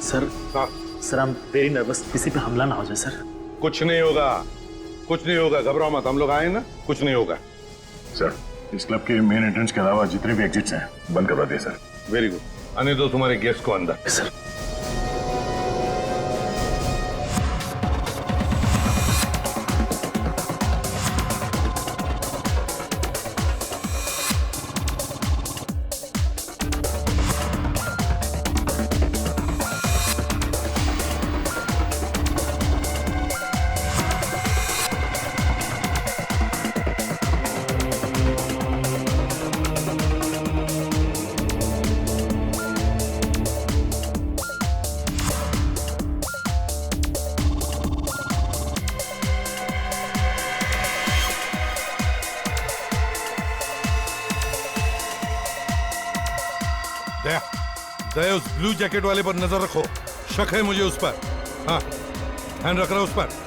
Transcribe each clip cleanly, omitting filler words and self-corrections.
Sir हाँ sir I am very nervous, किसी पे हमला ना हो जाए सर। कुछ नहीं होगा, कुछ नहीं होगा, घबराओ मत, हम लोग आए ना, कुछ नहीं होगा। सर इस क्लब के मेन एंट्रेंस के अलावा जितने भी एग्जिट्स हैं बंद करवा दिए सर। वेरी गुड, आने दो तुम्हारे गेस्ट को अंदर। सर दया, दया उस ब्लू जैकेट वाले पर नजर रखो, शक है मुझे उस पर। हाँ ध्यान रख रहा उस पर।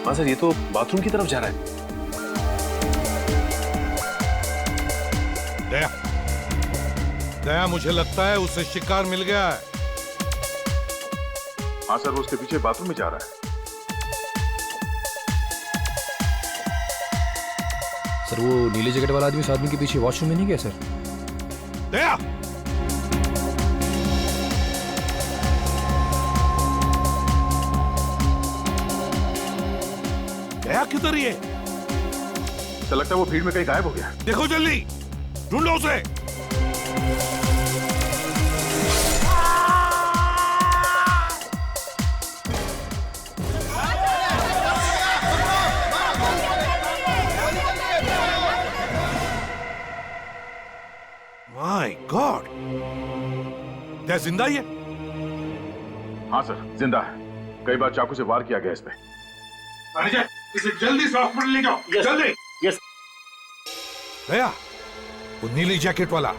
हाँ सर, ये तो बाथरूम की तरफ जा रहा है। दया, दया मुझे लगता है उसे शिकार मिल गया है। हाँ सर, वो उसके पीछे बाथरूम में जा रहा है। सर वो नीले जैकेट वाला आदमी उस आदमी के पीछे वॉशरूम में नहीं गया सर? दया, दया किधर है? तो लगता है वो भीड़ में कहीं गायब हो गया। देखो जल्दी, ढूंढो उसे। माय गॉड, क्या जिंदा ही है? हाँ सर, जिंदा है। कई बार चाकू से वार किया गया इस पे। मैनेजर, इसे जल्दी से हॉस्पिटल ले जाओ, जल्दी। यस। दया, वो नीली जैकेट वाला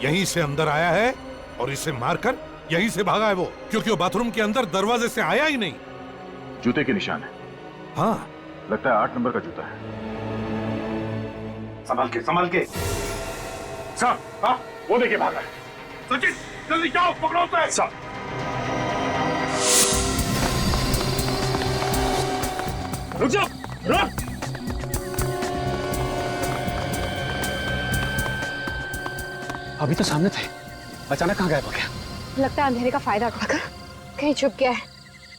यहीं से अंदर आया है और इसे मारकर यहीं से भागा है वो, क्योंकि वो बाथरूम के अंदर दरवाजे से आया ही नहीं। जूते के निशान है। हाँ, लगता है 8 नंबर का जूता है। संभाल के, संभाल के। साहब, हाँ, वो देखिए भागा है। सचिन, जल्दी जाओ, पकड़ो उसे। साहब, रुक जाओ, रुक। अभी तो सामने थे, अचानक कहाँ गायब हो गया? लगता है अंधेरे का फायदा उठाकर कहीं छुप गया है।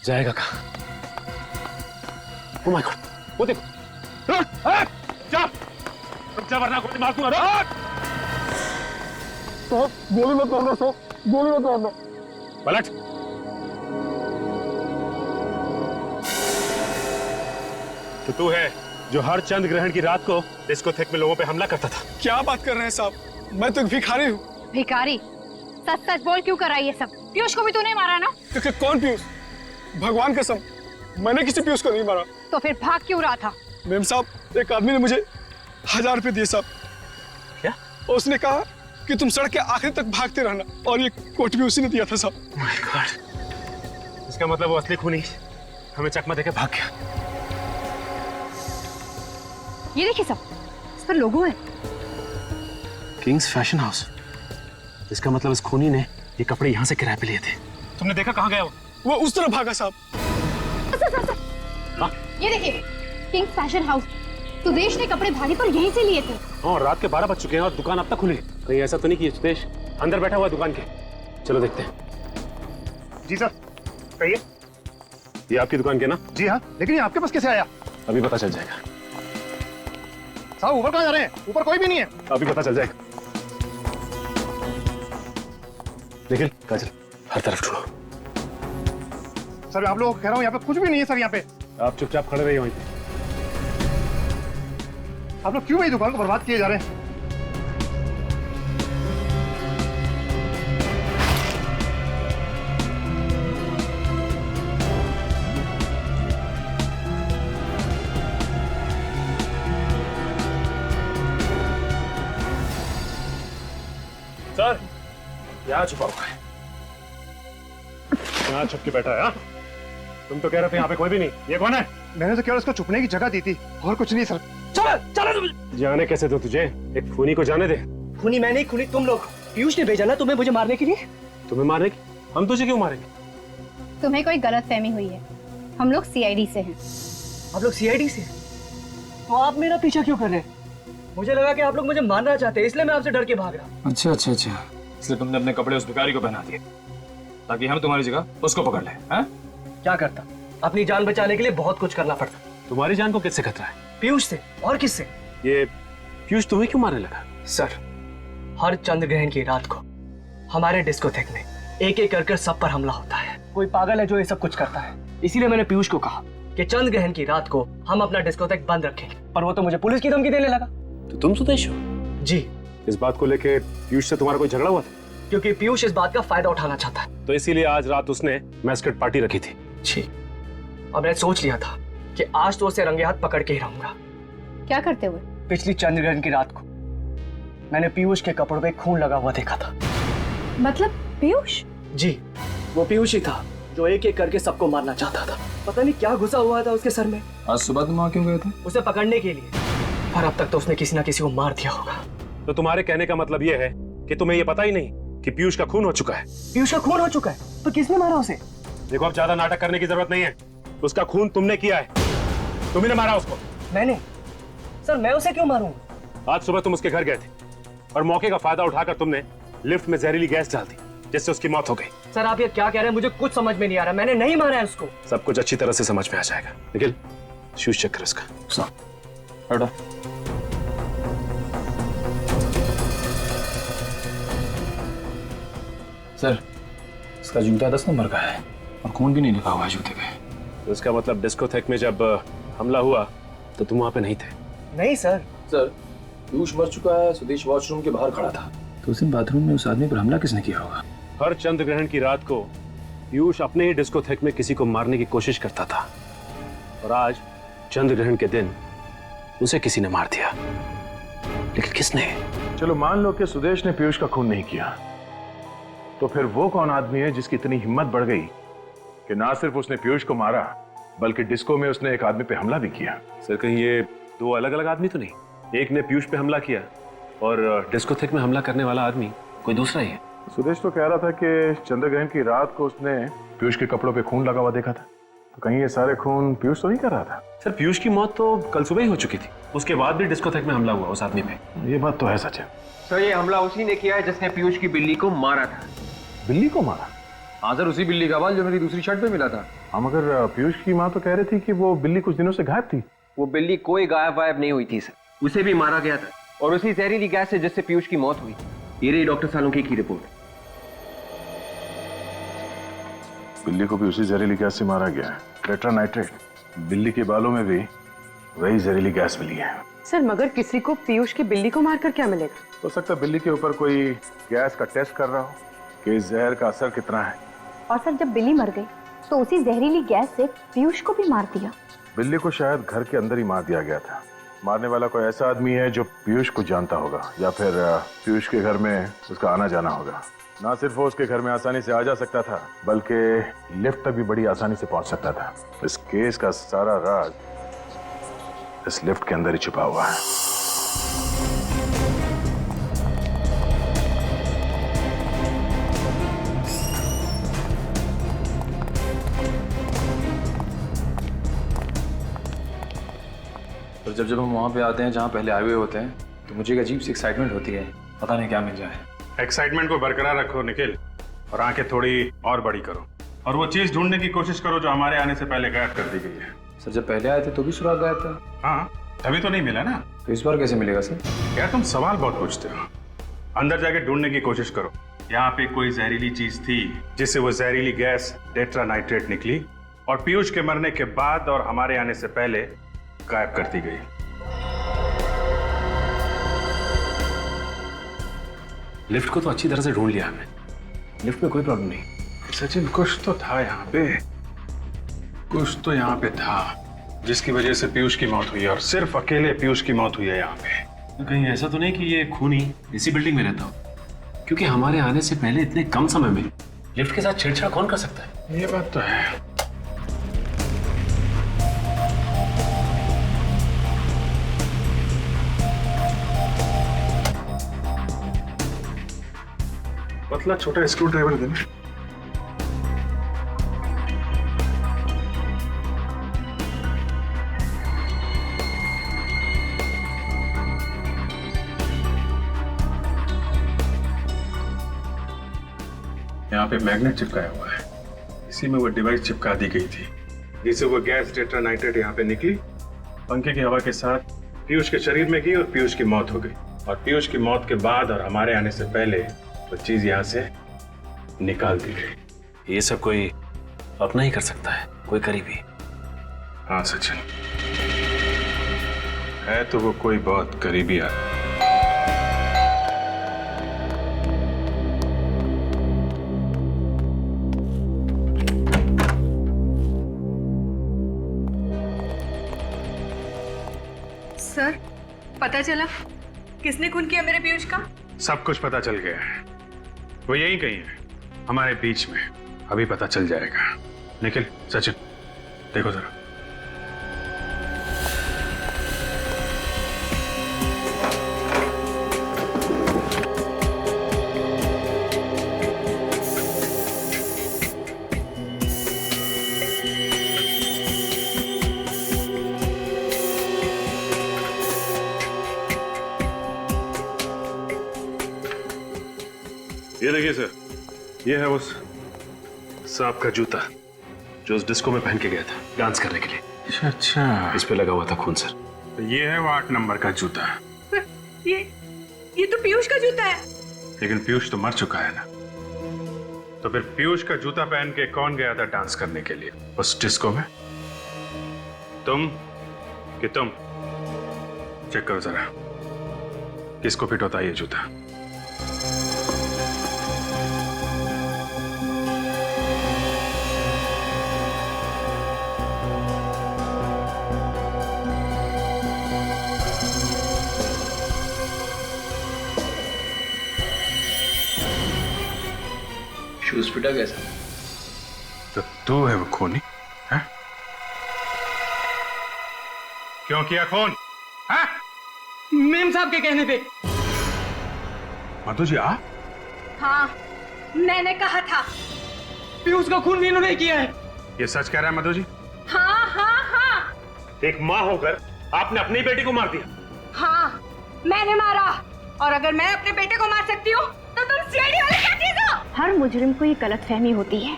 जाएगा कहाँ? ओह माय गॉड, वो देखो। जा वरना गोली मार दूंगा। तो गोली मत मारना, तो गोली मत मारना। पलट। तो तू है जो हर चंद्र ग्रहण की रात को डिस्कोथेक में लोगों पे हमला करता था। क्या बात कर रहे हैं साहब, मैं तो भिखारी हूँ। भिखारी? सच सच बोल, क्यों करा ये सब? पीयूष को भी तूने मारा ना? क्योंकि कौन पीयूष? भगवान कसम, मैंने किसी पीयूष को नहीं मारा। तो फिर भाग क्यों रहा था? मेम साहब, एक आदमी ने मुझे 1000 रुपए दिए साहब। क्या? और उसने कहा कि तुम सड़क के आखिरी तक भागते रहना, और ये कोट भी उसी ने दिया था साहब। माय गॉड, इसका मतलब वो असली खूनी हमें चकमा देके भाग गया। ये देखिए सब, इस पर लोगो है। Kings fashion house. इसका मतलब इस खूनी ने ये कपड़े यहाँ से किराए पे लिए थे। तुमने देखा कहाँ गया वो उस तरफ भागा साहब। ये देखिए, किंग्स फैशन हाउस। सुदेश ने कपड़े भारी पर यहीं से लिए थे। और रात के 12 बज चुके हैं और दुकान अब तक खुली। कहीं ऐसा तो नहीं कि सुदेश अंदर बैठा हुआ दुकान के? चलो देखते हैं। जी सर, कहिए। ये आपकी दुकान के ना? जी हाँ, लेकिन ये आपके पास कैसे आया? अभी पता चल जाएगा। साहब, ऊपर कहाँ जा रहे हैं? ऊपर कोई भी नहीं है। अभी पता चल जाएगा। निखिल, काजल, हर तरफ ढूंढो। सर, आप लोगों को कह रहा हूँ, यहाँ पे कुछ भी नहीं है सर। यहाँ पे आप चुपचाप खड़े रहिए वहीं पे। आप लोग क्यों मेरी दुकान को बर्बाद किए जा रहे हैं? क्या छुपा हुआ है? यहाँ छुप के बैठा है? हाँ? तुम तो कह रहे थे यहाँ पे कोई भी नहीं। ये कौन है? मैंने तो केवल उसको छुपने की जगह दी थी और कुछ नहीं सर। जाने कैसे दो तुझे? एक खूनी को जाने दे। खूनी मैं नहीं, खूनी तुम लोग। पीयूष ने भेजा ना तुम्हें मुझे मारने के लिए। तुम्हें मारने की? हम तुझे क्यों मारेंगे? तुम्हें कोई गलतफहमी हुई है। हम लोग सीआईडी से हैं। आप लोग सीआईडी से? तो आप मेरा पीछा क्यों कर रहे हैं? मुझे लगा कि आप लोग मुझे मारना चाहते हैं, इसलिए मैं आपसे डर के भाग रहा। अच्छा अच्छा अच्छा, इसलिए तुमने अपने कपड़े उस भिखारी को पहना दिए ताकि हम तुम्हारी जगह उसको पकड़ लें? हैं? क्या करता? अपनी जान बचाने के लिए बहुत कुछ करना पड़ता। तुम्हारी जान को किससे खतरा है? पीयूष से। और किससे? ये पीयूष तुम्हें क्यों मारने लगा? सर, हर चंद्र ग्रहण की रात को हमारे डिस्कोथेक में एक एक कर सब पर हमला होता है। कोई पागल है जो ये सब कुछ करता है। इसीलिए मैंने पीयूष को कहा कि चंद्र ग्रहण की रात को हम अपना डिस्कोथेक बंद रखेंगे, पर वो तो मुझे पुलिस की धमकी देने लगा। तो तुम सुदेश हो? जी। इस बात को लेके पीयूष से तुम्हारा कोई झगड़ा हुआ था? क्योंकि पीयूष इस बात का फायदा उठाना चाहता है। तो इसीलिए आज रात उसने मैस्कट पार्टी रखी थी। जी। और मैंने सोच लिया था कि आज तो उसे रंगे हाथ पकड़ के ही रहूंगा। क्या करते हुए? पिछली चंद्र ग्रहण की रात को मैंने पीयूष के कपड़ों पे खून लगा हुआ देखा था। मतलब पीयूष? जी, वो पीयूष ही था जो एक एक करके सबको मारना चाहता था। पता नहीं क्या घुसा हुआ था उसके सर में। आज सुबह तुम वहां क्यों गए थे? उसे पकड़ने के लिए, पर अब तक तो उसने किसी ना किसी को मार दिया होगा। तो तुम्हारे कहने का मतलब ये है कि तुम्हें ये पता ही नहीं कि पीयूष का खून हो चुका है? पीयूष का खून हो चुका है? तो किसने मारा उसे? देखो, अब ज्यादा नाटक करने की जरूरत नहीं है। उसका खून तुमने किया है। तुमने ने मारा उसको। मैंने? सर, मैं उसे क्यों मारूंगा? आज सुबह तुम उसके घर गए थे और मौके का फायदा उठाकर तुमने लिफ्ट में जहरीली गैस डाल दी, जिससे उसकी मौत हो गई। सर, आप ये क्या कह रहे हैं? मुझे कुछ समझ में नहीं आ रहा। मैंने नहीं मारा है उसको। सब कुछ अच्छी तरह से समझ में आ जाएगा। निखिल, शूज चेक कर इसका। हटो। सर, इसका जूता 10 नंबर का है और खून भी नहीं लिखा हुआ है जूते पे। तो इसका मतलब डिस्कोथेक में जब हमला हुआ तो तुम वहां पे नहीं थे? नहीं सर। सर, पीयूष मर चुका है, सुदेश वॉशरूम के बाहर खड़ा था। तो उस दिन बाथरूम में उस आदमी पर हमला किसने किया होगा? हर चंद्र ग्रहण की रात को पीयूष अपने ही डिस्कोथेक में किसी को मारने की कोशिश करता था, और आज चंद्र ग्रहण के दिन उसे किसी ने मार दिया। लेकिन किसने? चलो मान लो कि सुदेश ने पीयूष का खून नहीं किया, तो फिर वो कौन आदमी है जिसकी इतनी हिम्मत बढ़ गई कि ना सिर्फ उसने पीयूष को मारा बल्कि डिस्को में उसने एक आदमी पे हमला भी किया? सर, कहीं ये दो अलग अलग आदमी तो नहीं? एक ने पीयूष पे हमला किया और डिस्कोथेक में हमला करने वाला आदमी कोई दूसरा ही है। सुदेश तो कह रहा था कि चंद्र ग्रहण की रात को उसने पीयूष के कपड़ों पे खून लगा हुआ देखा था। तो कहीं ये सारे खून पीयूष तो नहीं कर रहा था? सर, पीयूष की मौत तो कल सुबह ही हो चुकी थी। उसके बाद भी डिस्कोथेक में हमला हुआ उस आदमी पे। ये बात तो है सच है। सर, ये हमला उसी ने किया है जिसने पीयूष की बिल्ली को मारा था। बिल्ली को मारा? हाँ सर, उसी बिल्ली का बाल जो मेरी दूसरी शर्ट पे मिला था। हाँ, मगर पीयूष की माँ तो कह रही थी कि वो बिल्ली कुछ दिनों से गायब थी। वो बिल्ली कोई गायब वायब नहीं हुई थी सर, उसे भी मारा गया था, और उसी जहरीली गैस से जिससे पीयूष की मौत हुई। ये रही डॉक्टर सालुंके की रिपोर्ट। बिल्ली को भी उसी जहरीली गैस से मारा गया है, टेट्रा नाइट्रेट। बिल्ली के बालों में भी वही जहरीली गैस मिली है। सर, मगर किसी को पीयूष की बिल्ली को मारकर क्या मिलेगा? हो सकता है बिल्ली के ऊपर कोई गैस का टेस्ट कर रहा हो कि इस जहर का असर कितना है। और सर, जब बिल्ली मर गई तो उसी जहरीली गैस से पीयूष को भी मार दिया। बिल्ली को शायद घर के अंदर ही मार दिया गया था। मारने वाला कोई ऐसा आदमी है जो पीयूष को जानता होगा, या फिर पीयूष के घर में उसका आना जाना होगा। ना सिर्फ वो उसके घर में आसानी से आ जा सकता था, बल्कि लिफ्ट तक भी बड़ी आसानी से पहुंच सकता था। इस केस का सारा राज इस लिफ्ट के अंदर ही छुपा हुआ है। और जब हम वहाँ पे आते हैं जहाँ पहले आए हुए होते हैं, तो मुझे एक अजीब सी एक्साइटमेंट होती है, पता नहीं क्या मिल जाए। एक्साइटमेंट को बरकरार रखो निखिल, और आंखें थोड़ी और बड़ी करो, और वो चीज ढूंढने की कोशिश करो जो हमारे आने से पहले गायब कर दी गई है। सर, जब पहले आए थे तो भी सुराग गायब था। हाँ, तभी तो नहीं मिला ना। तो इस बार कैसे मिलेगा सर? यार, तुम सवाल बहुत पूछते हो। अंदर जाके ढूंढने की कोशिश करो। यहाँ पे कोई जहरीली चीज थी जिससे वो जहरीली गैस टेट्रा नाइट्रेट निकली, और पीयूष के मरने के बाद और हमारे आने से पहले गायब कर दी गई। लिफ्ट को तो अच्छी तरह से ढूंढ लिया हमने, लिफ्ट में कोई प्रॉब्लम नहीं। सचिन, कुछ तो था यहाँ पे, कुछ तो यहाँ पे था जिसकी वजह से पीयूष की मौत हुई है, और सिर्फ अकेले पीयूष की मौत हुई है यहाँ पे। कहीं ऐसा तो नहीं कि ये खूनी इसी बिल्डिंग में रहता हो? क्योंकि हमारे आने से पहले इतने कम समय में लिफ्ट के साथ छेड़छाड़ कौन कर सकता है? ये बात तो है। पतला छोटा स्क्रू ड्राइवर देना। यहाँ पे मैग्नेट चिपकाया हुआ है, इसी में वो डिवाइस चिपका दी गई थी जिससे वो गैस टेट्रा नाइट्रेट यहाँ पे निकली, पंखे की हवा के साथ पीयूष के शरीर में गई और पीयूष की मौत हो गई। और पीयूष की मौत के बाद और हमारे आने से पहले वो चीज यहाँ से निकाल दी गई। ये सब कोई अपना ही कर सकता है, कोई करीबी। हाँ सचिन, है तो वो कोई बहुत करीबी आदमी। सर, पता चला किसने खून किया मेरे पीयूष का? सब कुछ पता चल गया है, वो यही कहीं है हमारे बीच में, अभी पता चल जाएगा। निखिल, सचिन, देखो जरा। ये देखिए सर, ये है उस सांप का जूता जो उस डिस्को में पहन के गया था डांस करने के लिए। अच्छा अच्छा, इस पे लगा हुआ था खून सर। तो ये है वो 8 नंबर का जूता। ये तो पीयूष का जूता है। लेकिन पीयूष तो मर चुका है ना, तो फिर पीयूष का जूता पहन के कौन गया था डांस करने के लिए उस डिस्को में? तुम कि तुम? चेक करो जरा किसको फिट होता है ये जूता। शूज फिटा कैसा? तो तू है वो खूनी है? क्यों किया खून? मेम साहब के कहने पे। मधु जी आप? हाँ, मैंने कहा था। पीयूष का खून भी इन्होंने किया है। ये सच कह रहा है मधु जी? हाँ हाँ हाँ। एक माँ होकर आपने अपनी बेटी को मार दिया? हाँ, मैंने मारा। और अगर मैं अपने बेटे को मार सकती हूँ तो तुम सीआईडी वाले क्या चीज हो? हर मुजरिम को ये गलतफहमी होती है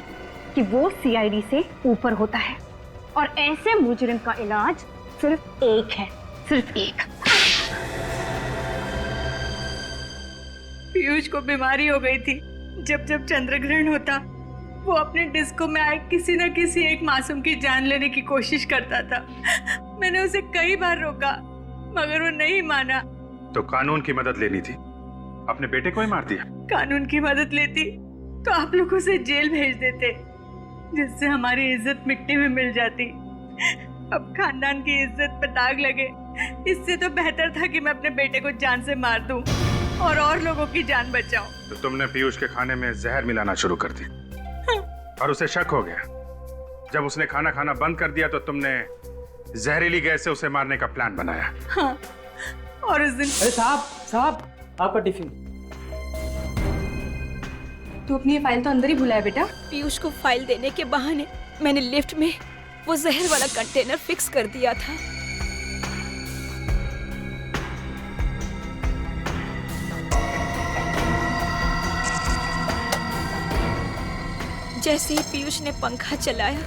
कि वो सीआईडी से ऊपर होता है, और ऐसे मुजरिम का इलाज सिर्फ एक है, सिर्फ एक। पीयूष को बीमारी हो गई थी। जब जब चंद्र ग्रहण होता वो अपने डिस्को में आए किसी न किसी एक मासूम की जान लेने की कोशिश करता था। मैंने उसे कई बार रोका मगर वो नहीं माना। तो कानून की मदद लेनी थी, अपने बेटे को ही मार दिया। कानून की मदद लेती तो आप लोग उसे जेल भेज देते, जिससे हमारी इज्जत मिट्टी में मिल जाती। अब खानदान की इज्जत पर दाग लगे, इससे तो बेहतर था कि मैं अपने बेटे को जान से मार दूं और लोगों की जान बचाऊं। तो तुमने पीयूष के खाने में जहर मिलाना शुरू कर दी और उसे शक हो गया। जब उसने खाना खाना बंद कर दिया तो तुमने जहरीली गैस से उसे मारने का प्लान बनाया। हाँ, और उस दिन। अरे साहब आपका टिफिन। तू अपनी ये फाइल तो अंदर ही भुलाया बेटा। पीयूष को फाइल देने के बहाने मैंने लिफ्ट में वो जहर वाला कंटेनर फिक्स कर दिया था। जैसे ही पीयूष ने पंखा चलाया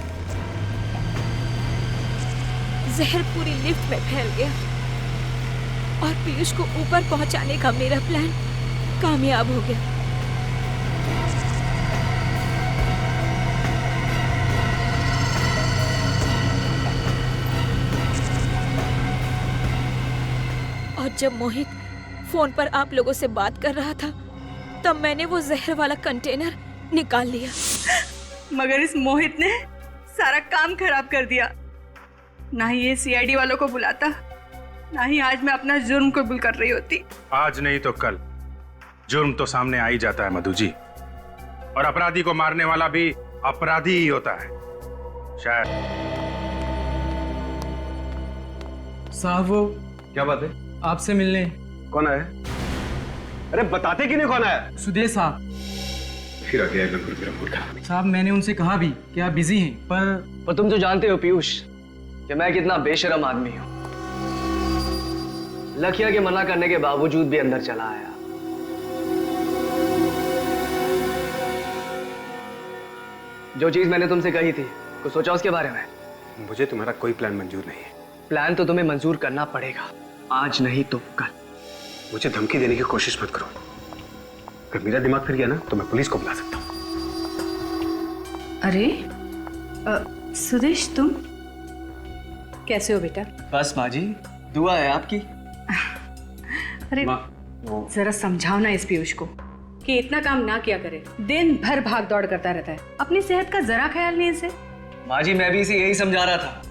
जहर पूरी लिफ्ट में फैल गया और पीयूष को ऊपर पहुंचाने का मेरा प्लान कामयाब हो गया। और जब मोहित फोन पर आप लोगों से बात कर रहा था तब मैंने वो जहर वाला कंटेनर निकाल लिया। मगर इस मोहित ने सारा काम खराब कर दिया। ना ही ये सीआईडी वालों को बुलाता, ना ही आज मैं अपना जुर्म कबूल कर रही होती। आज नहीं तो कल जुर्म तो सामने आ ही जाता है मधु जी, और अपराधी को मारने वाला भी अपराधी ही होता है। शायद साहब वो क्या बात है? आपसे मिलने। कौन आया? अरे बताते क्यों नहीं कौन आया? सुदेश साहब। फिर आ गया बिल्कुल मेरा मूड खराब। साहब मैंने उनसे कहा भी कि आप बिजी हैं, पर तुम तो जानते हो पीयूष कि मैं कितना बेशरम आदमी हूँ। लखिया के मना करने के बावजूद भी अंदर चला आया। जो चीज मैंने तुमसे कही थी, कुछ सोचा उसके बारे में? मुझे तुम्हारा कोई प्लान मंजूर नहीं है। प्लान तो तुम्हें मंजूर करना पड़ेगा, आज नहीं तो कल। मुझे धमकी देने की कोशिश मत करो। अगर मेरा दिमाग फिर गया ना तो मैं पुलिस को बुला सकता हूँ। अरे सुदेश, तुम कैसे हो बेटा? बस माँ जी, दुआ है आपकी। अरे जरा समझाओ ना इस पीयूष को कि इतना काम ना किया करे, दिन भर भाग दौड़ करता रहता है, अपनी सेहत का जरा ख्याल नहीं इसे। माँ जी मैं भी इसे यही समझा रहा था।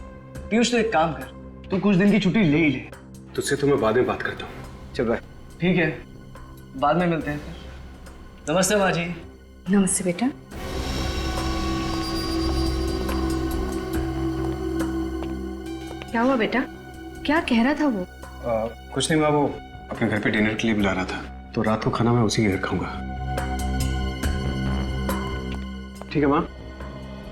पीयूष तो एक काम कर, तू कुछ दिन की छुट्टी ले ही ले। तुझसे तो मैं बाद में बात करता हूँ। चल बाय। ठीक है, बाद में मिलते हैं। नमस्ते माँ जी। नमस्ते बेटा। क्या हुआ बेटा? क्या कह रहा था वो? कुछ नहीं माँ, वो अपने घर पे डिनर के लिए बुला रहा था, तो रात को खाना मैं उसी के घर खाऊंगा। ठीक है माँ,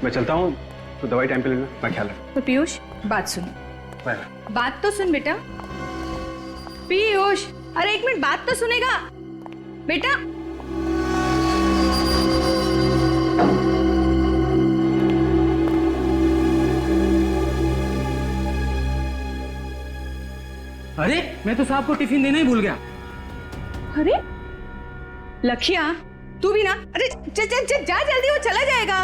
मैं चलता हूँ, तो दवाई टाइम पे लेना, मैं ख्याल रख। तो पीयूष बात सुन। बाय। बात तो सुन बेटा। पीयूष, अरे एक मिनट, बात तो सुनेगा बेटा। अरे मैं तो साहब को टिफिन देना ही भूल गया। अरे लखिया, तू भी ना। अरे जा जल्दी, वो चला जाएगा।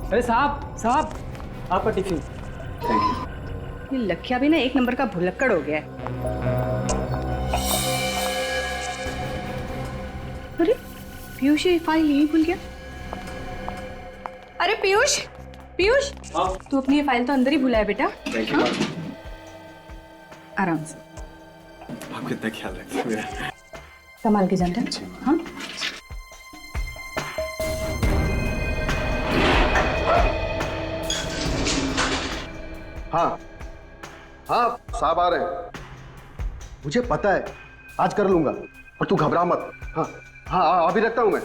अरे साहब आपका टिफिन। ये लखिया भी ना एक नंबर का भुलक्कड़ हो गया है। अरे पीयूष ये फाइल यहीं भूल गया। अरे पीयूष, तू अपनी ये फाइल तो अंदर ही भूला है बेटा। Thank you. आराम से। आप कितना ख्याल रखते हैं मेरा। संभाल के जाना। हाँ हाँ हाँ साहब आ रहे हैं। मुझे पता है, आज कर लूंगा, और तू घबरा मत। हाँ हाँ अभी रखता हूं मैं।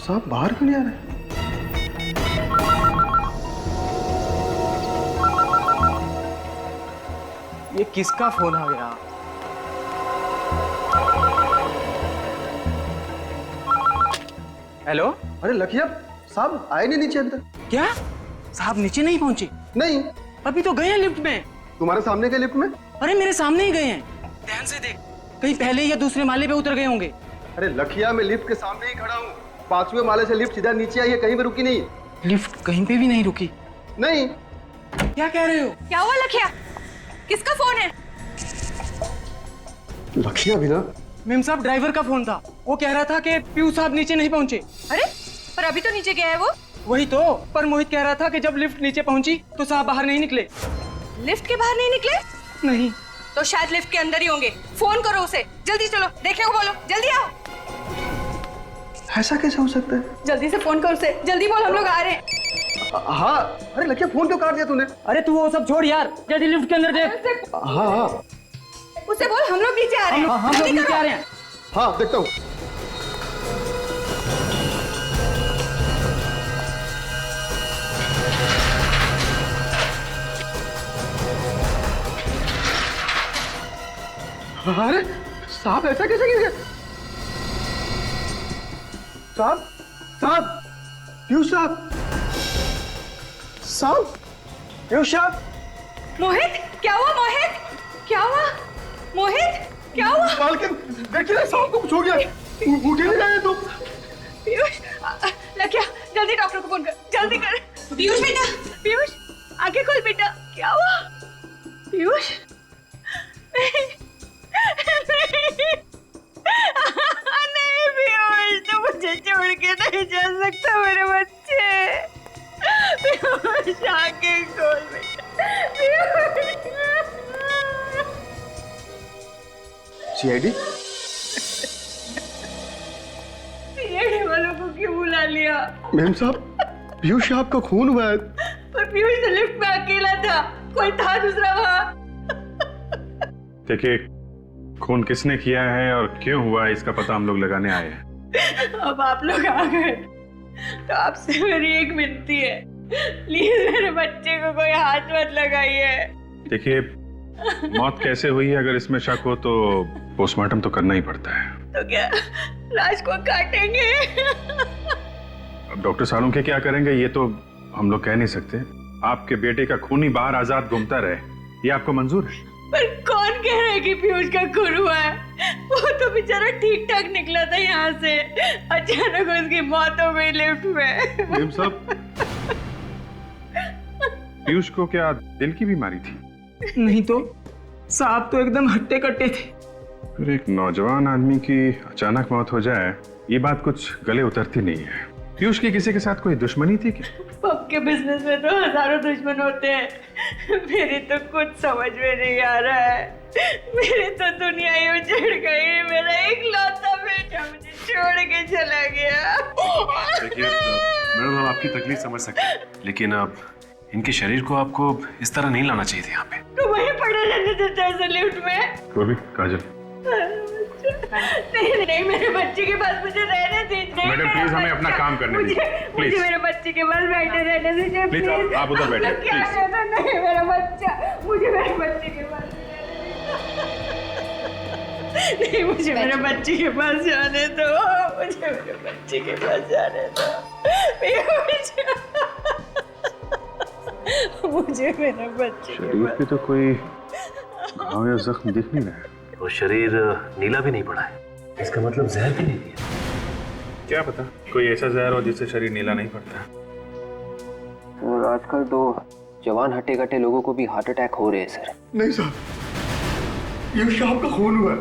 साहब बाहर क्यों नहीं आ रहे? ये किसका फोन आ गया? हेलो। अरे लखिया, साहब आए नहीं नीचे अभी तक। क्या साहब नीचे नहीं पहुंचे? नहीं, अभी तो गए हैं लिफ्ट में। तुम्हारे सामने के लिफ्ट में? अरे मेरे सामने ही गए हैं। ध्यान से देख, कहीं पहले या दूसरे माले पे उतर गए होंगे। अरे लखिया, मैं लिफ्ट के सामने ही खड़ा हूँ। 5वें माले से लिफ्ट सीधा नीचे आई है, कहीं भी रुकी नहीं। लिफ्ट कहीं पे भी नहीं रुकी? नहीं। क्या कह रहे हो? क्या हुआ लखिया? किसका फोन है? लखिया भी ना? मेम साहब ड्राइवर का फोन था। वो कह रहा था कि पीयूष साहब नीचे नहीं पहुंचे। अरे पर अभी तो नीचे गया है वो। वही तो, पर मोहित कह रहा था कि जब लिफ्ट नीचे पहुंची तो साहब बाहर नहीं निकले। लिफ्ट के बाहर नहीं निकले? नहीं। तो शायद लिफ्ट के अंदर ही होंगे। फोन करो उसे, जल्दी चलो, देखने को बोलो, जल्दी आओ। ऐसा कैसे हो सकता है? जल्दी से फोन कर उसे, जल्दी बोल, हम लोग आ रहे हैं। हाँ। अरे लखिया, फोन क्यों काट दिया तूने? अरे तू वो सब छोड़ यार, जल्दी लिफ्ट के अंदर देख। हाँ उसे बोल हम लोग नीचे आ रहे हैं। हम लोग नीचे आ रहे हैं। हाँ देखता हूँ। अरे साहब ऐसा कैसे गिर गया? साहब पीयूष साहब, पीयूष साहब। मोहित, क्या हुआ मोहित? क्या हुआ मोहित? क्या हुआ? मालकिन देखिए ना, साहब को कुछ हो गया। उठ ही नहीं रहे तुम। पीयूष लकिया, जल्दी डॉक्टर को फोन कर, जल्दी कर। पीयूष बेटा, पीयूष आंखें खोल बेटा। क्या हुआ पीयूष? नहीं पीयूष, तो मुझे छोड़ के नहीं जा सकता मेरे बच्चे। पीयूष आंखें खोल बेटा। सीआईडी? सीआईडी वालों को क्यों बुला लिया? मैम साहब, पीयूष साहब का खून हुआ है। पर पीयूष तो लिफ्ट में अकेला था, कोई था दूसरा वहाँ? देखिए, खून किसने किया है और क्यों हुआ है इसका पता हम लोग लगाने आए हैं। अब आप लोग आ गए तो आपसे मेरी एक विनती है, प्लीज मेरे बच्चे को कोई हाथ मत लगाइए। देखिए, मौत कैसे हुई है अगर इसमें शक हो तो पोस्टमार्टम तो करना ही पड़ता है। तो क्या लाश को काटेंगे? अब डॉक्टर सालुंखे क्या करेंगे ये तो हम लोग कह नहीं सकते। आपके बेटे का खून ही बाहर आजाद घूमता रहे, ये आपको मंजूर है? पर कौन कह रहा है कि पीयूष का खून हुआ है? वो तो बेचारा ठीक ठाक निकला था यहाँ से, अचानक उसकी मौत हो गई लिफ्ट में। मैम साहब, पीयूष को क्या दिल की बीमारी थी? नहीं तो साहब तो एकदम हट्टे कट्टे थे। फिर एक नौजवान आदमी की अचानक मौत हो जाए ये बात कुछ गले उतरती नहीं है। पीयूष की किसी के साथ कोई दुश्मनी थी क्या? पब के बिजनेस में तो हजारों दुश्मन होते हैं, मेरी तो कुछ समझ में नहीं आ रहा है। मेरी तो दुनिया ही उजड़ गई, मेरा इकलौता बेटा मुझे छोड़ के चला गया। देखिए मैडम, हम आपकी तकलीफ समझ सकते हैं, लेकिन अब इनके शरीर को आपको इस तरह नहीं लाना चाहिए था यहाँ पे। तो वहीं पड़े रहने देता है लिफ्ट में। तो भी काजल, नहीं नहीं, मेरे बच्चे के पास मुझे रहने दीजिए। मैडम प्लीज हमें अपना काम करने दीजिए, प्लीज। मुझे मेरे बच्चे के पास बैठे रहने दीजिए प्लीज। आप उधर बैठिए, क्या कहता नहीं मेरा बच्चा, मुझे मेरे बच्चे के पास नहीं, मुझे मेरे बच्चे के पास जाने दो, मुझे मेरे बच्चे के पास जाने दो। मुझे मेरे बच्चे शरीर पे तो कोई घाव या जख्म दिख नहीं रहा है और शरीर नीला भी नहीं पड़ा है, इसका मतलब जहर भी नहीं दिया। क्या पता कोई ऐसा जहर हो जिससे शरीर नीला नहीं पड़ता। और आजकल तो जवान हट्टे कट्टे लोगों को भी हार्ट अटैक हो रहे हैं सर। नहीं साहब, पीयूष साहब का खून हुआ है,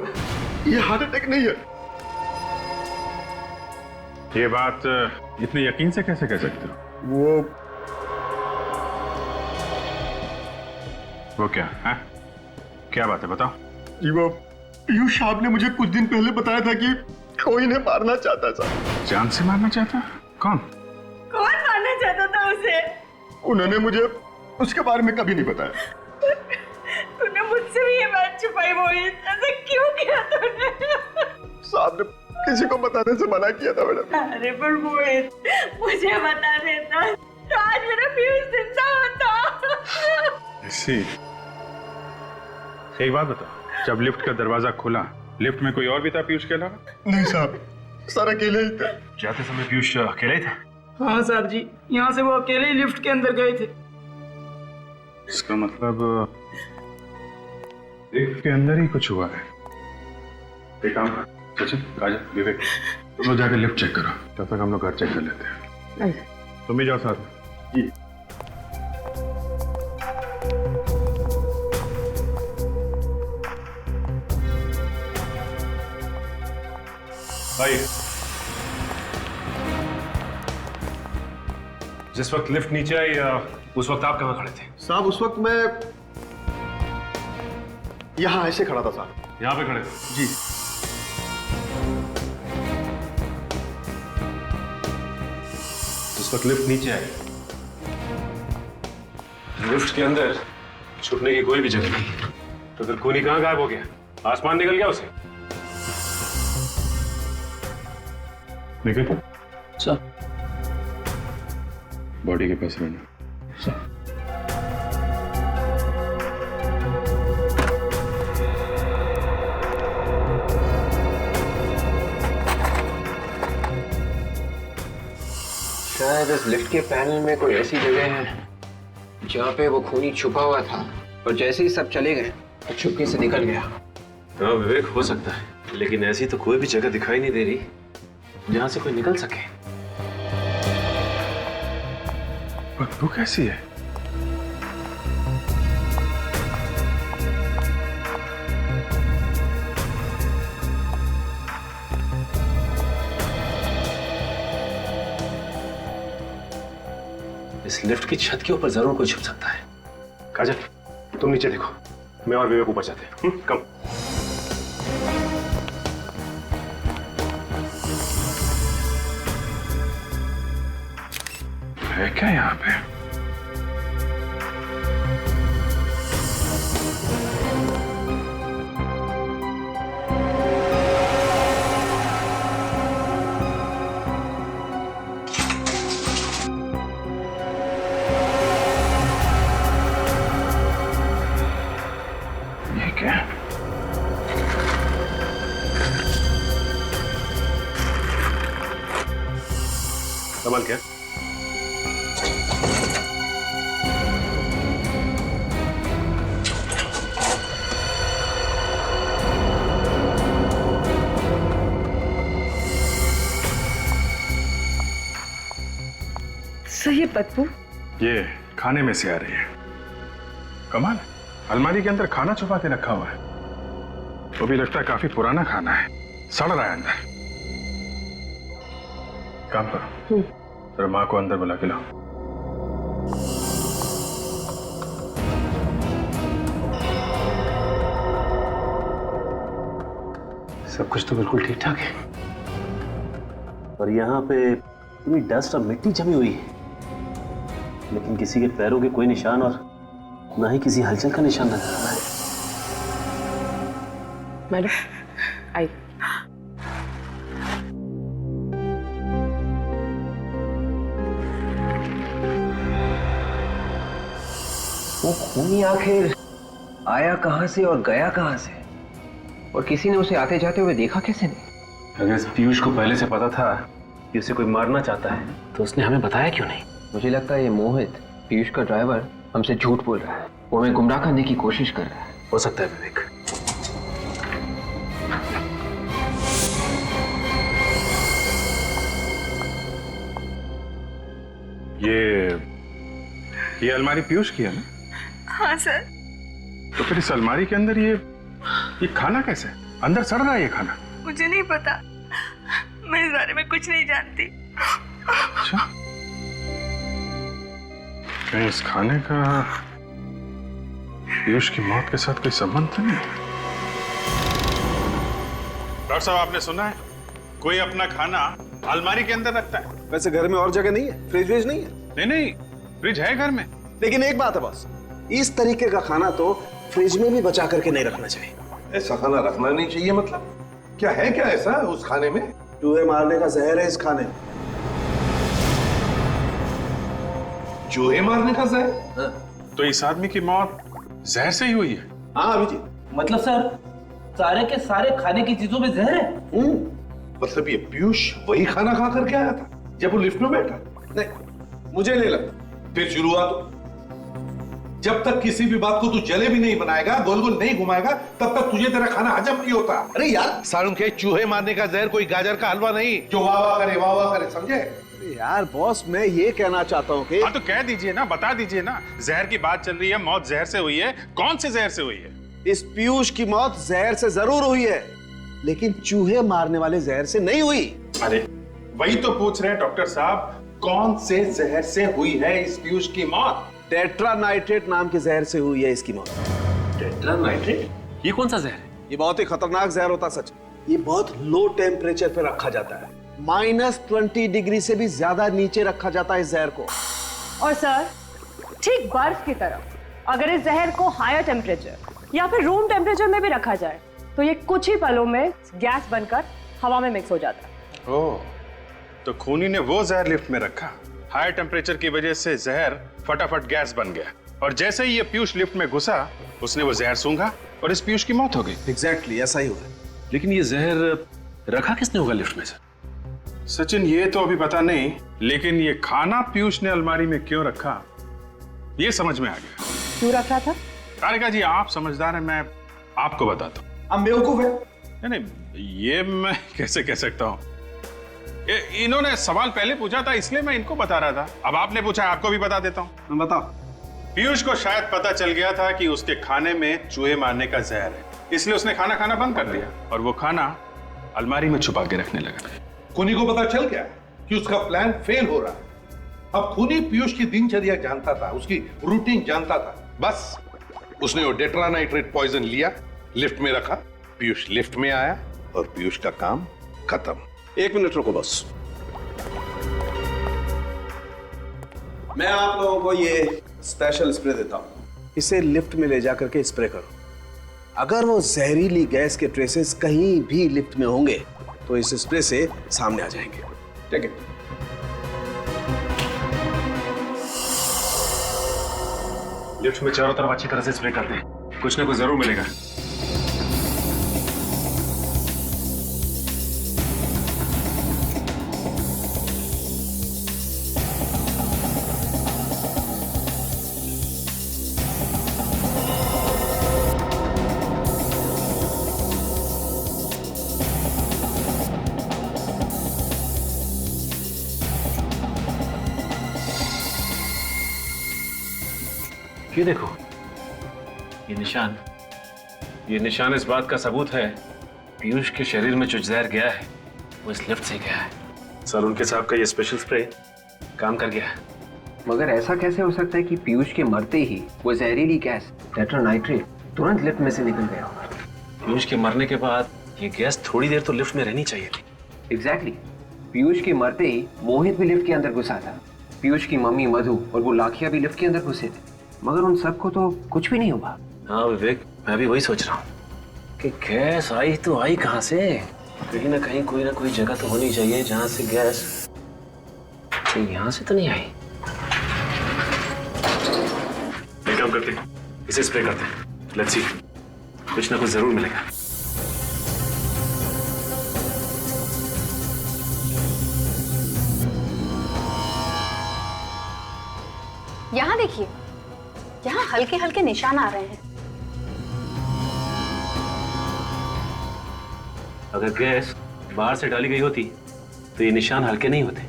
ये हार्ट अटैक नहीं है। ये बात इतने यकीन से कैसे कह सकते हो? वो क्या है? क्या बात है, बताओ। जी वो पीयूष साहब ने मुझे कुछ दिन पहले बताया था कि कोई इन्हें मारना चाहता था। जान से मारना चाहता? कौन? कौन मारना चाहता था उसे? उन्होंने मुझे उसके बारे में कभी नहीं बताया। तूने मुझसे भी ये बात छुपाई मोहित, ऐसा क्यों किया तूने? साहब ने किसी को बताने से मना किया था मैडम। अरे पर मोहित, मुझे बता देता तो आज मेरा पीयूष जिंदा होता। ऐसी एक बात बताओ, जब लिफ्ट का दरवाजा खुला लिफ्ट में कोई और भी था पीयूष के अलावा? नहीं साहब, सर अकेले ही थे। जाते समय पीयूष अकेले ही था? हाँ साहब जी, यहाँ से वो अकेले ही लिफ्ट के अंदर गए थे। इसका मतलब लिफ्ट के अंदर ही कुछ हुआ है। एक काम कर, सचिन, काजल, विवेक, तुम लोग जाकर लिफ्ट चेक करो, तब तक हम लोग घर चेक कर लेते हैं। तुम भी जाओ साथ में। जी। भाई, जिस वक्त लिफ्ट नीचे आई उस वक्त आप कहाँ खड़े थे? साहब उस वक्त मैं यहाँ ऐसे खड़ा था साहब। यहाँ पे खड़े थे? जी। जिस वक्त लिफ्ट नीचे आई, लिफ्ट के अंदर छुपने की कोई भी जगह नहीं, तो फिर खूनी कहाँ गायब हो गया? आसमान निकल गया उसे? निकल सर, बॉडी के पास रहना। शायद इस लिफ्ट के पैनल में कोई ऐसी जगह है जहाँ पे वो खूनी छुपा हुआ था, और जैसे ही सब चले गए चुपके से निकल गया। हाँ विवेक, हो सकता है, लेकिन ऐसी तो कोई भी जगह दिखाई नहीं दे रही जहां से कोई निकल सके। बदबू कैसी है? इस लिफ्ट की छत के ऊपर जरूर कोई छुप सकता है। काजल, तुम नीचे देखो, मैं और विवेक ऊपर जाते हैं। कम। है क्या यहाँ पे? ये क्या? कमाल क्या? सही है बदबू। ये खाने में से आ रही है। कमाल है, अलमारी के अंदर खाना छुपा के रखा हुआ है। वो भी लगता है काफी पुराना खाना है, सड़ रहा है अंदर। काम करो, जरा माँ को अंदर बुला के लाओ। सब कुछ तो बिल्कुल ठीक ठाक है, और यहाँ पे इतनी डस्ट और मिट्टी जमी हुई है, लेकिन किसी के पैरों के कोई निशान और ना ही किसी हलचल का निशान नजर आ रहा है। मैडम आई। वो खूनी आखिर आया कहां से और गया कहां से, और किसी ने उसे आते जाते हुए देखा कैसे नहीं? अगर इस पीयूष को पहले से पता था कि उसे कोई मारना चाहता है, तो उसने हमें बताया क्यों नहीं? मुझे लगता है ये मोहित, पीयूष का ड्राइवर, हमसे झूठ बोल रहा है। वो हमें गुमराह करने की कोशिश कर रहा है। हो सकता है विवेक। ये अलमारी पीयूष की है ना? हाँ सर। तो फिर इस अलमारी के अंदर ये खाना कैसे अंदर सड़ रहा है? ये खाना मुझे नहीं पता, मैं इस बारे में कुछ नहीं जानती। अच्छा, कहीं इस खाने का पीयूष की मौत के साथ कोई संबंध तो नहीं? डॉक्टर साहब, आपने सुना है कोई अपना खाना अलमारी के अंदर रखता है? वैसे घर में और जगह नहीं है, फ्रिज व्रिज नहीं है? नहीं, फ्रिज है घर में। लेकिन एक बात है बॉस, इस तरीके का खाना तो फ्रिज में भी बचा करके नहीं रखना चाहिए। ऐसा खाना रखना नहीं चाहिए मतलब? क्या है क्या ऐसा उस खाने में? चूहे मारने का जहर है इस खाने में। चूहे मारने का जहर? तो इस आदमी की मौत जहर से ही हुई है? हाँ अभिजीत। मतलब सर, सारे के सारे खाने की चीजों में जहर है? मतलब ये पीयूष वही खाना खा करके आया था जब वो लिफ्ट में बैठा? नहीं, मुझे नहीं लगता। फिर शुरुआत, जब तक किसी भी बात को तू जलेबी नहीं बनाएगा, गोल गोल नहीं घुमाएगा, तब तक तुझे तेरा खाना हजम नहीं होता। अरे यार सारुण के चूहे मारने का जहर कोई गाजर का हलवा नहीं जो वाह वाह करे, समझे? यार बॉस, मैं ये कहना चाहता हूँ कि हाँ तो कह दीजिए ना, बता दीजिए ना। जहर की बात चल रही है, मौत जहर से हुई है। कौन से जहर से हुई है? इस पीयूष की मौत जहर से जरूर हुई है, लेकिन चूहे मारने वाले जहर से नहीं हुई। अरे वही तो पूछ रहे हैं डॉक्टर साहब, कौन से जहर से हुई है इस पीयूष की मौत? टेट्रानाइट्रेट नाम के जहर से हुई है इसकी मौत। टेट्रानाइट्रेट? ये कौन सा जहर है? ये बहुत ही खतरनाक जहर होता सच। ये बहुत लो टेम्परेचर पे रखा जाता है, -20 डिग्री से भी ज्यादा नीचे रखा जाता है इस जहर को। और सर, ठीक बर्फ की तरह अगर इस जहर को हायर टेम्परेचर या फिर रूम टेम्परेचर में भी रखा जाए तो ये कुछ ही पलों में गैस बनकर हवा में मिक्स हो जाता है। ओह, तो खूनी ने वो जहर लिफ्ट में रखा, हाई टेम्परेचर की वजह से जहर फटाफट गैस बन गया, और जैसे ही ये पीयूष लिफ्ट में घुसा, उसने वो जहर सूंघा और इस पीयूष की मौत हो गई। एग्जैक्टली ऐसा ही हुआ। लेकिन ये जहर रखा किसने होगा लिफ्ट में सर? सचिन, ये तो अभी पता नहीं, लेकिन ये खाना पीयूष ने अलमारी में क्यों रखा, ये समझ में आ गया। क्यों रखा था? तारिका जी, आप समझदार हैं, मैं आपको बताता हूँ। अब बेवकूफ है। नहीं, ये मैं कैसे कह सकता हूँ? इन्होंने सवाल पहले पूछा था, इसलिए मैं इनको बता रहा था। अब आपने पूछा, आपको भी बता देता हूँ। बताओ। पीयूष को शायद पता चल गया था कि उसके खाने में चूहे मारने का जहर है, इसलिए उसने खाना खाना बंद कर दिया और वो खाना अलमारी में छुपा के रखने लगा। खूनी को पता चल गया कि उसका प्लान फेल हो रहा है। अब खूनी पीयूष की दिनचर्या जानता था, उसकी रूटीन जानता था। बस उसने वो डेट्रानाइट्रेट पॉइजन लिया, लिफ्ट में रखा, पीयूष लिफ्ट में आया और पीयूष का काम खत्म। 1 मिनट रुको बस। मैं आप लोगों को ये स्पेशल स्प्रे देता हूं। इसे लिफ्ट में ले जाकर के स्प्रे करो। अगर वो जहरीली गैस के ट्रेसेस कहीं भी लिफ्ट में होंगे तो इस स्प्रे से सामने आ जाएंगे। ठीक है? लिफ्ट में चारों तरफ अच्छी तरह से स्प्रे कर दें, कुछ ना कुछ जरूर मिलेगा। ये देखो, ये निशान इस बात का सबूत है पीयूष के शरीर में जो जहर गया है वो इस लिफ्ट से गया है। सर, उनके साहब का ये स्पेशल स्प्रे काम कर गया है। मगर ऐसा कैसे हो सकता है कि पीयूष के मरते ही वो जहरीली गैस टेट्रानाइट्रेट तुरंत लिफ्ट में से निकल गया होगा? पीयूष के मरने के बाद ये गैस थोड़ी देर तो लिफ्ट में रहनी चाहिए थी। एग्जैक्टली। पीयूष के मरते ही मोहित भी लिफ्ट के अंदर घुसा था, पीयूष की मम्मी मधु और वो लाखिया भी लिफ्ट के अंदर घुसे थे, मगर उन सबको तो कुछ भी नहीं हुआ। हाँ विवेक, मैं भी वही सोच रहा हूँ कि गैस आई तो आई कहाँ से? कहीं ना कहीं कोई ना कोई जगह तो होनी चाहिए जहाँ से गैस, यहाँ से तो नहीं आई। एक काम करते हैं, इसे स्प्रे करते हैं। लेट्स सी, कुछ ना कुछ जरूर मिलेगा। यहाँ देखिए, यहाँ हल्के हल्के निशान आ रहे हैं। अगर गैस बाहर से डाली गई होती तो ये निशान हल्के नहीं होते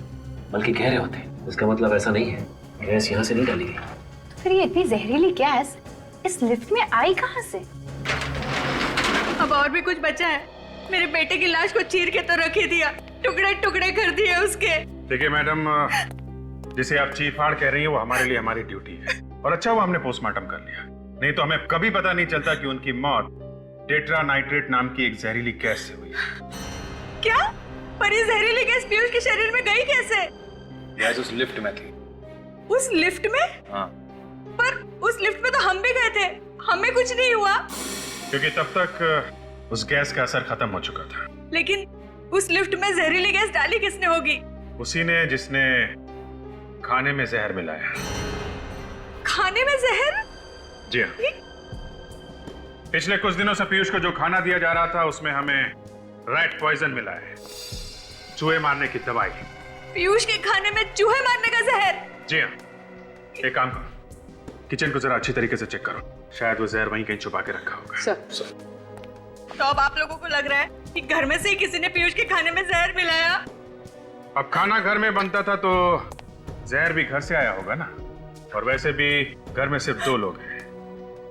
बल्कि गहरे होते। इसका मतलब ऐसा नहीं है गैस यहाँ से नहीं डाली गई। तो फिर ये इतनी जहरीली गैस इस लिफ्ट में आई कहाँ से? अब और भी कुछ बचा है? मेरे बेटे की लाश को चीर के तो रख ही दिया, टुकड़े टुकड़े कर दिए उसके। देखिए मैडम, जिसे आप चीर फाड़ कह रही हैं वो हमारे लिए हमारी ड्यूटी है, और अच्छा हुआ हमने पोस्टमार्टम कर लिया, नहीं तो हमें कभी पता नहीं चलता कि उनकी मौत टेट्रानाइट्रेट नाम की एक जहरीली गैस से हुई। क्या? पर ये जहरीली गैस पीयूष के शरीर में गई कैसे? गैस उस लिफ्ट में थी। उस लिफ्ट में? हाँ। पर उस लिफ्ट में तो हम भी गए थे, हमें कुछ नहीं हुआ। क्योंकि तब तक उस गैस का असर खत्म हो चुका था। लेकिन उस लिफ्ट में जहरीली गैस डाली किसने होगी? उसी ने जिसने खाने में जहर मिलाया। खाने में जहर? जी हाँ। पिछले कुछ दिनों से पीयूष को जो खाना दिया जा रहा था उसमें हमें रैट पॉइजन मिला है, चूहे मारने की दवाई। पीयूष के खाने में चूहे मारने का जहर? जी हाँ। एक काम करो, किचन को जरा अच्छी तरीके से चेक करो, शायद वो जहर वहीं कहीं छुपा के रखा होगा। सर। तो अब आप लोगों को लग रहा है कि घर में से ही किसी ने पीयूष के खाने में जहर मिलाया? अब खाना घर में बनता था तो जहर भी घर से आया होगा ना, और वैसे भी घर में सिर्फ 2 लोग हैं,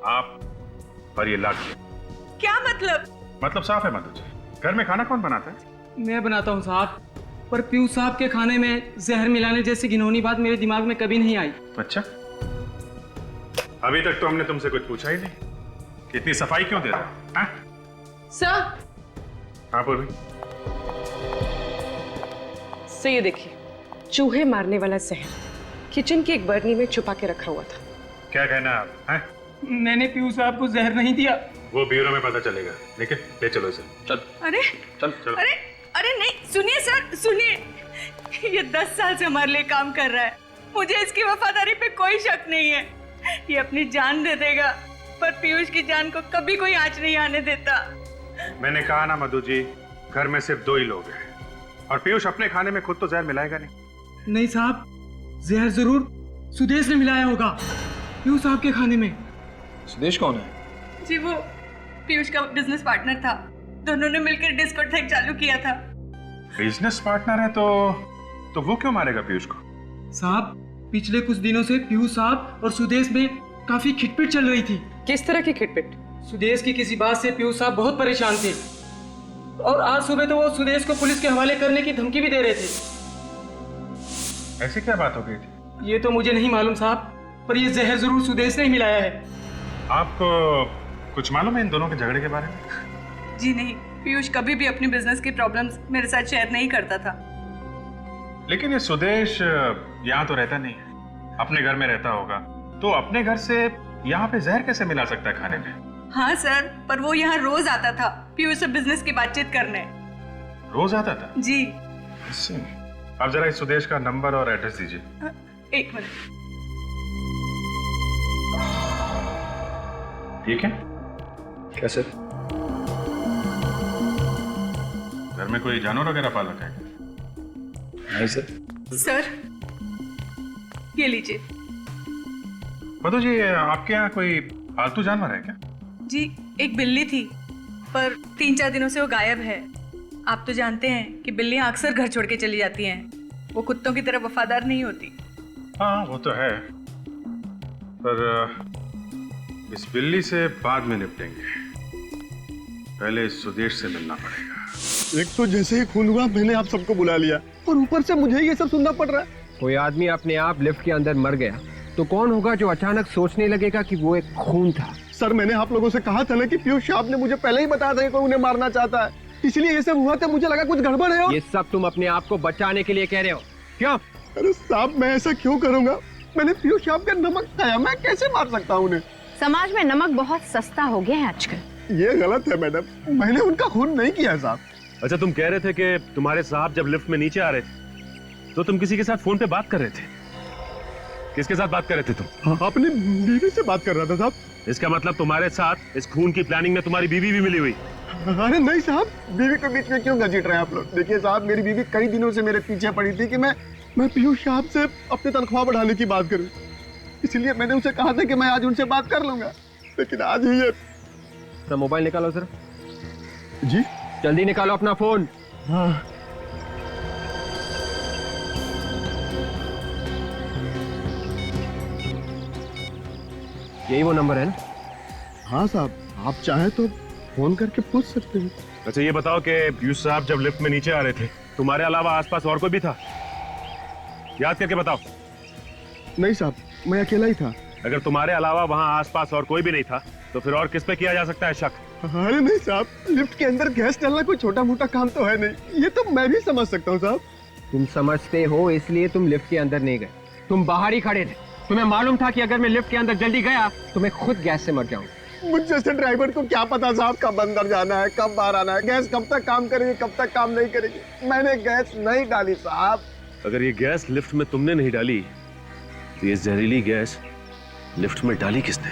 आप और ये लाखिया। क्या मतलब? मतलब साफ है मधु जी, घर में खाना कौन बनाता है? मैं बनाता हूँ साहब, पर पीयूष साहब के खाने में जहर मिलाने जैसी घिनौनी बात मेरे दिमाग में कभी नहीं आई। अच्छा, अभी तक तो हमने तुमसे कुछ पूछा ही नहीं, इतनी सफाई क्यों दे रहा है? सर। हाँ पूर्वी। सर ये देखिए, चूहे मारने वाला जहर किचन की एक बर्नी में छुपा के रखा हुआ था। क्या कहना आप हैं? मैंने पीयूष साहब को जहर नहीं दिया। वो ब्यूरो में पता चलेगा, लेकिन ले चलो इसे। चल। अरे चल चल। अरे नहीं, सुनिए सर, सुनिए, ये 10 साल से हमारे लिए काम कर रहा है, मुझे इसकी वफादारी पे कोई शक नहीं है। ये अपनी जान दे देगा, पर पीयूष की जान को कभी कोई आंच नहीं आने देता। मैंने कहा ना मधु जी, घर में सिर्फ 2 ही लोग हैं, और पीयूष अपने खाने में खुद तो जहर मिलाएगा नहीं। नहीं साहब, जहर जरूर सुदेश ने मिलाया होगा पीयूष साहब के खाने में। सुदेश कौन है? जी वो पीयूष का बिजनेस पार्टनर था। दोनों ने मिलकर डिस्कोथेक चालू किया था। बिजनेस पार्टनर है तो वो क्यों मारेगा पीयूष को? साहब, पिछले कुछ दिनों से पीयूष साहब और सुदेश में काफी खिटपिट चल रही थी। किस तरह की खिटपिट? सुदेश की किसी बात से पीयूष साहब बहुत परेशान थे और आज सुबह तो वो सुदेश को पुलिस के हवाले करने की धमकी भी दे रहे थे। ऐसी क्या बात हो गई थी? ये तो मुझे नहीं मालूम साहब, पर ये जहर जरूर सुदेश ने ही मिलाया है। आपको कुछ मालूम है इन दोनों के झगड़े के बारे में? जी नहीं, पीयूष कभी भी अपनी बिजनेस की प्रॉब्लम्स मेरे साथ शेयर नहीं करता था। लेकिन ये सुदेश यहाँ तो रहता नहीं है, अपने घर में रहता होगा, तो अपने घर से यहाँ पे जहर कैसे मिला सकता है खाने में? हाँ सर, पर वो यहाँ रोज आता था पीयूष से बिजनेस की बातचीत करने। रोज आता था? जी। आप जरा इस सुदेश का नंबर और एड्रेस दीजिए। एक मिनट। ठीक है। क्या सर? घर में कोई जानवर वगैरह पाल रखा है? नहीं सर। सर, ये लीजिए। मधु जी, आपके यहाँ कोई पालतू जानवर है क्या? जी, एक बिल्ली थी, पर 3-4 दिनों से वो गायब है। आप तो जानते हैं कि बिल्लियां अक्सर घर छोड़ के चली जाती हैं। वो कुत्तों की तरह वफादार नहीं होती। हाँ, वो तो है, पर इस बिल्ली से बाद में निपटेंगे। पहले इस सुदेश से मिलना पड़ेगा। एक तो जैसे ही खून हुआ मैंने आप सबको बुला लिया और ऊपर से मुझे ये सब सुनना पड़ रहा है। कोई आदमी अपने आप लिफ्ट के अंदर मर गया तो कौन होगा जो अचानक सोचने लगेगा कि वो एक खून था? सर, मैंने आप लोगों से कहा था ना कि पीयूष साहब ने मुझे पहले ही बताया था कि कोई उन्हें मारना चाहता है, इसलिए ये सब हुआ था। मुझे लगा कुछ गड़बड़ है। ये सब तुम अपने आप को बचाने के लिए कह रहे हो क्यों? अरे साहब, मैं ऐसा क्यों करूंगा? मैंने पीयूष साहब का नमक खाया, मैं कैसे मार सकता हूँ उन्हें? समाज में नमक बहुत सस्ता हो गया है आजकल। ये गलत है मैडम, मैंने उनका खून नहीं किया साहब। अच्छा, तुम कह रहे थे कि तुम्हारे साहब जब लिफ्ट में नीचे आ रहे थे तो तुम किसी के साथ फोन पे बात कर रहे थे। किसके साथ बात कर रहे थे तुम? अपनी बीवी से बात कर रहा था साहब। इसका मतलब तुम्हारे साथ इस खून की प्लानिंग में तुम्हारी बीवी भी मिली हुई? अरे नहीं साहब, बीवी के बीच में क्यों घसीट रहे हैं आप लोग? देखिए साहब, मेरी बीवी कई दिनों से मेरे पीछे पड़ी थी कि मैं पीयूष साहब से अपनी तनख्वाह बढ़ाने की बात करूं, इसलिए मैंने उसे कहा था कि मैं आज उनसे बात कर लूंगा, लेकिन आज ही ये। तो मोबाइल निकालो सर। जी जल्दी निकालो अपना फोन। हाँ। यही वो नंबर है ना? हाँ साहब, आप चाहे तो फोन करके पूछ सकते हैं। अच्छा, ये बताओ कि पीयूष साहब जब लिफ्ट में नीचे आ रहे थे तुम्हारे अलावा आसपास और कोई भी था? याद करके बताओ। नहीं साहब, मैं अकेला ही था। अगर तुम्हारे अलावा वहाँ आसपास और कोई भी नहीं था तो फिर और किस पे किया जा सकता है शक? अरे नहीं साहब, लिफ्ट के अंदर गैस डालना कोई छोटा मोटा काम तो है नहीं, ये तो मैं भी समझ सकता हूँ साहब। तुम समझते हो इसलिए तुम लिफ्ट के अंदर नहीं गए, तुम बाहर ही खड़े थे। तुम्हें मालूम था कि अगर मैं लिफ्ट के अंदर जल्दी गया तो मैं खुद गैस से मर जाऊंगा। मुझ जैसे ड्राइवर को क्या पता साहब कब अंदर जाना है, कब बाहर आना है, गैस कब तक काम करेगी, कब तक काम नहीं करेगी। मैंने गैस नहीं डाली साहब। अगर ये गैस लिफ्ट में तुमने नहीं डाली तो ये जहरीली गैस लिफ्ट में डाली किसने?